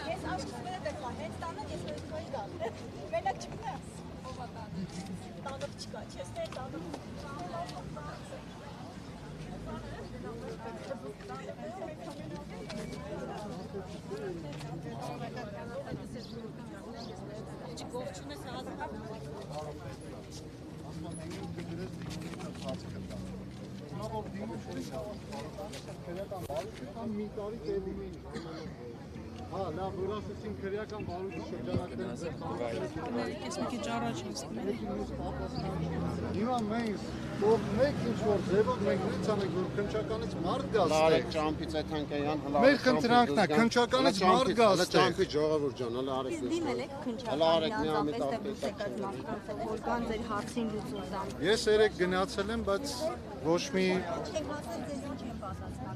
Ես աշխուժները դրվա, հենց տանը ես նույնքոյի գալ, մենակ չգնաս, տանով չկա, չես թե տանով Գողջուն ես Հա, լավ, որասեցին քրեական բարույթի շրջանակներում Ես մի քիչ առաջ ես Հիմա մենք մեկ ինչ-որ ձևով մենք նենց անենք, որ քնչականից մարդ գա ստեղ Ճամփից այդ հանկայան Մեր խնդրանքն է, քնչականից մարդ գա ստեղ Ճամփի ժողովուրդ ջան, հələ արեք Դիմել եք քնչականի անձապեստը դուրս եկած մարդկանց, որ կան ձեր հարցին լուծում տան Ես երեք գնացել եմ, բայց ոչ մի Չեք ասել ձեզ ինչ են բացացնել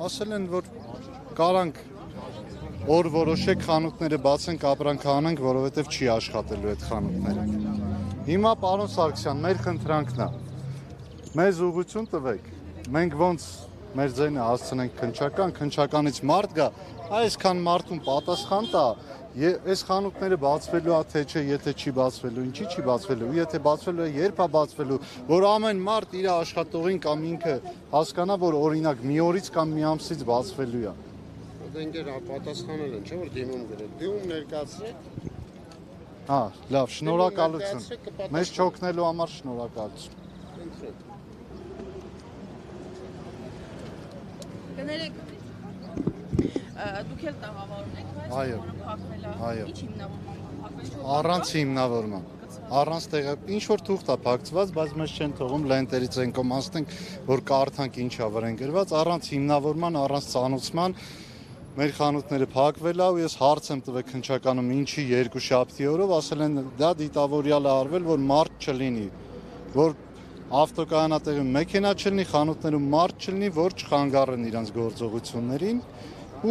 ասել են, որ կարանք օր որոշեք խանութները բացենք, ապրանք անենք, որովհետև չի աշխատելու այդ խանութները։ Հիմա պարոն Սարգսյան, մեր խնդրանքն է։ Մեզ ուղղություն տվեք։ Մենք ոնց մեր ձայնը հասցնենք քնչականից մարդ գա, այսքան մարդուն պատասխան տա, այս խանութները բացվելու է թե չէ, եթե չի բացվելու, ինչի չի բացվելու, եթե բացվելու է, երբ է բացվելու, որ ամեն մարդ իր աշխատողին կամ ինքը հասկանա, որ օրինակ մի օրից կամ մի ամսից բացվելու է։ Դենգեր պատասխանել են, չէ՞ որ դիմում գրել։ Դիմում ներկայացրեք։ Հա, լավ, շնորհակալություն։ Մեզ չօգնելու համար շնորհակալություն։ Կներեք դուք էլ տաղավարում եք, բայց Այո։ փակվել է։ Այո։ Ինչ հիմնավորման փակվել։ Առանց հիմնավորման։ Առանց տեղը ինչ որ թուղթ է փակցված, բայց մեզ չեն թողում լենտերից են կոմանցնենք, որ կարդանք ինչա վրան գրված, առանց հիմնավորման, առանց ցանուցման մեր խանութները փակվել է ու ես հարց եմ տվել քնչականում ինչի երկուշաբթի օրով ասել են դա դիտավորյալ է արվել որ մարդ չլինի որ ավտոկայանատեղի մեքենա չլինի խանութներում մարդ չլինի որ չխանգարեն իրենց գործողություններին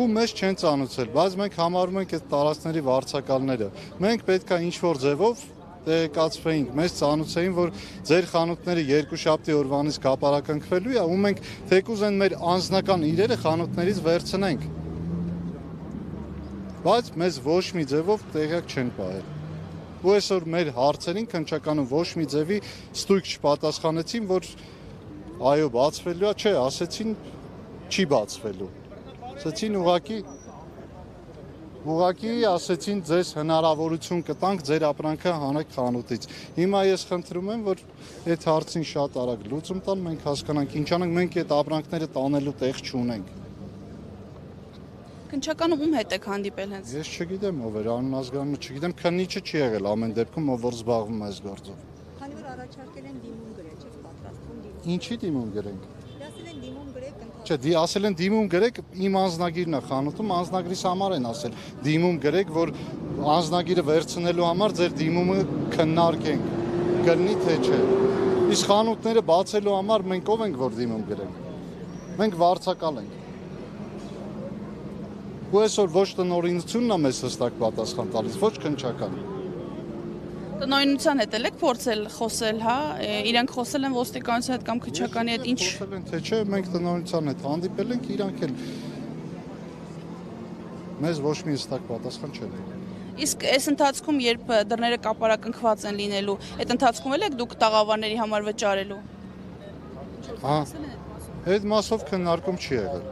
ու մեզ չեն ցանուցել բայց մենք համարում ենք այդ տարածքների վարձակալները մենք պետքա ինչ որ ձևով տեղեկացվեինք մեզ ցանուցեին որ ձեր խանութները երկուշաբթի օրվանից կապարակնքվելու է ու մենք թեկուզ են մեր անձնական իրերը խանութներից վերցնենք Բայց մեզ ոչ մի ձևով տեղյակ չեն պահել։ Ու այսօր մեր հարցերին քնչականում ոչ մի ձևի ստույգ չպատասխանեցին, որ այո, բացվելու է, չէ, ասեցին չի բացվելու։ Ասեցին ուղղակի ասեցին ձեզ հնարավորություն կտանք ձեր ապրանքը հանեք խանութից։ Հիմա ես խնդրում եմ, որ այդ հարցին շատ արագ լուծում տան, մենք հասկանանք ինչ անենք, մենք այդ ապրանքները տանելու տեղ չունենք։ Քնչականը ում հետ եք հանդիպել հենց։ Ես չգիտեմ ով էր, անուն ազգանունը չգիտեմ, քննիչը չի եղել ամեն դեպքում, ով որ զբաղվում է այս գործով։ Քանի որ առաջարկել են դիմում գրել, չեք պատրաստվում դիմում։ Ինչի դիմում գրենք։ Ասել են դիմում գրեք Չէ, ասել են դիմում գրեք, իմ անձնագիրն է խանութում, անձնագրիս համար են ասել։ Դիմում գրեք, որ անձնագիրը վերցնելու համար ձեր դիմումը քննարկենք, կլինի թե չէ։ Իսկ խանութները բացելու համար մենք ով ենք որ դիմում գրենք։ Մենք վարձակալ ենք։ Ու այսօր ոչ տնօրինությունն է մեզ հստակ պատասխան տալիս, ոչ քնչական։ Տնօրինության հետ եք փորձել խոսել, հա, իրենք խոսել են ոստիկանության հետ կամ քնչականի հետ, ինչ Խոսել են, թե չէ, մենք տնօրինության հետ հանդիպել ենք, իրանք էլ մեզ ոչ մի հստակ պատասխան չեն տվել։ Իսկ այս ընթացքում երբ դռները կապարակնքված են լինելու, այդ ընթացքում էլ եք դուք տաղավարների համար վճարելու։ Հա։ Այդ մասով քննարկում չի եղել։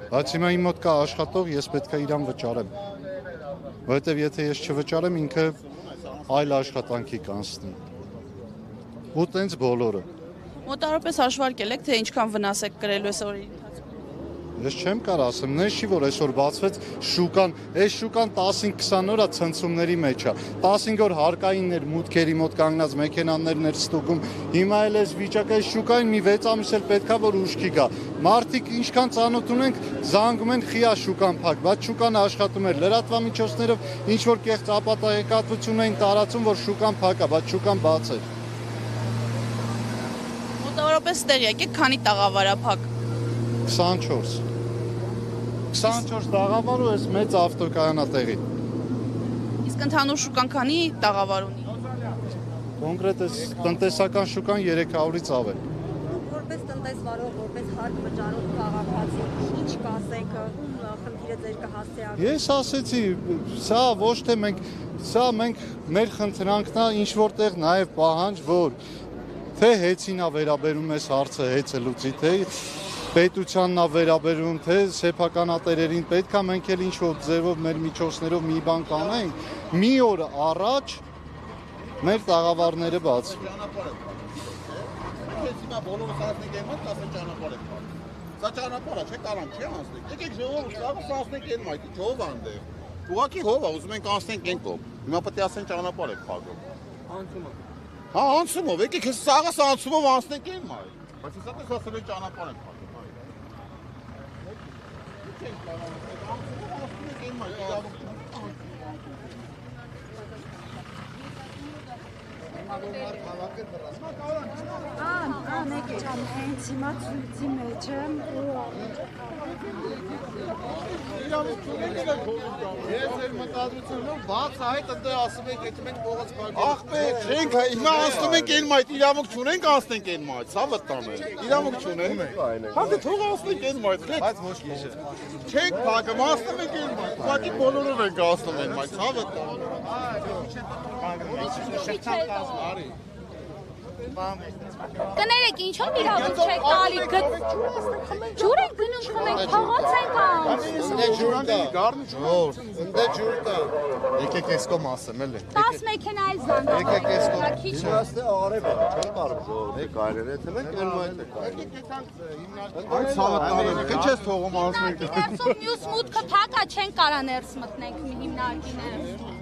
Բայց հիմա իմ մոտ կա աշխատող, ես պետք է իրան վճարեմ։ Որովհետև եթե ես չվճարեմ, ինքը այլ աշխատանքի կանցնի։ Ու տենց բոլորը։ Մոտավորապես հաշվարկել եք, թե ինչքան վնաս եք կրելու այս օրերի ընթացքում։ Ես չեմ կարող ասեմ, նենց չի որ այսօր բացվեց շուկան, այս շուկան 10-20 օր է ցնցումների մեջ է։ 15 օր հարկայիններ մուտքերի մոտ կանգնած մեքենաներն էր ստուգում։ Հիմա էլ այս վիճակը շուկային մի 6 ամիս էլ պետքա որ ուշքի գա։ Մարդիկ ինչքան ծանոթ ունենք, զանգում են խիա շուկան փակ, բայց շուկան աշխատում էր լրատվամիջոցներով ինչ որ կեղծ ապատահեկատվություն էին տարածում, որ շուկան փակ է, բայց շուկան բաց էր։ Մոտավորապես տեղյակ եք, քանի տաղավար է փակ։ 24 տաղավար ու այս մեծ ավտոկայանատեղի։ Իսկ ընդհանուր շուկան քանի տաղավար ունի։ Կոնկրետ այս տնտեսական շուկան 300-ից ավել։ որպես տնտեսվարող, որպես հարկ վճարող քաղաքացի, ինչ կասեք, ում խնդիրը ձեր կհասցեակցի։ Ես ասեցի, սա ոչ թե մենք մեր խնդրանքն է ինչ որտեղ նաև պահանջ, որ թե հեծին է վերաբերում այս հարցը հեծը լուծի, թե պետությանն է վերաբերում, թե սեփականատերերին պետք է մենք էլ ինչ-որ ձևով մեր միջոցներով մի բան կանենք, մի օր առաջ մեր տաղավարները բացվի։ Հիմա բոլորը սարսնենք են մայթ, ասեն ճանապարհ են փակում։ Սա ճանապարհ է, չէ՞ կարամ չի անցնենք։ Եկեք ժողովուրդ, սա ասնենք են մայթի, ո՞վ անդե։ Ուղղակի հով է, ուզում ենք անցնենք են կողմ։ Հիմա պետք է ասեն ճանապարհ է փակում։ Անցումով։ Հա, անցումով, եկեք սաղը անցումով անցնենք են մայթ։ Բայց հեսա դες ասել են ճանապարհ են փակում։ Մեկ ջան, հենց հիմա ցույցի մեջ եմ Ես էր մտադրությունով բաց այդ ընդ ասում եք, եթե մենք փողոց փակենք։ Ախպեր, չենք, հիմա անցնում ենք են մայթ, իրավունք չունենք անցնենք են մայթ, սա վտան է։ Իրավունք չունենք։ Հա դե թող անցնենք են մայթ, Բայց ոչ մի չէ։ չենք փակում, անցնում ենք են մայթ, ուղղակի բոլորով ենք անցնում են մայթ, սա վտան։ Կներեք, ինչով իրավունք չեք տալի, ջուր եք գնում խմենք, փողոց ենք Ընդ ջուր տա։ Եկեք այս կողմ ասեմ էլի։ 10 մեքենա էլ զանգ Եկեք այս կողմ։ քիչ Դե արև է, չեմ կարող ժողովուրդ կարել է, թե մենք էլ մայթ է։ Այդ սավատները, քիչ ես թողում անցնենք։ ներսում մյուս մուտքը փակա չեն կարա ներս մտնենք հիմնարկիները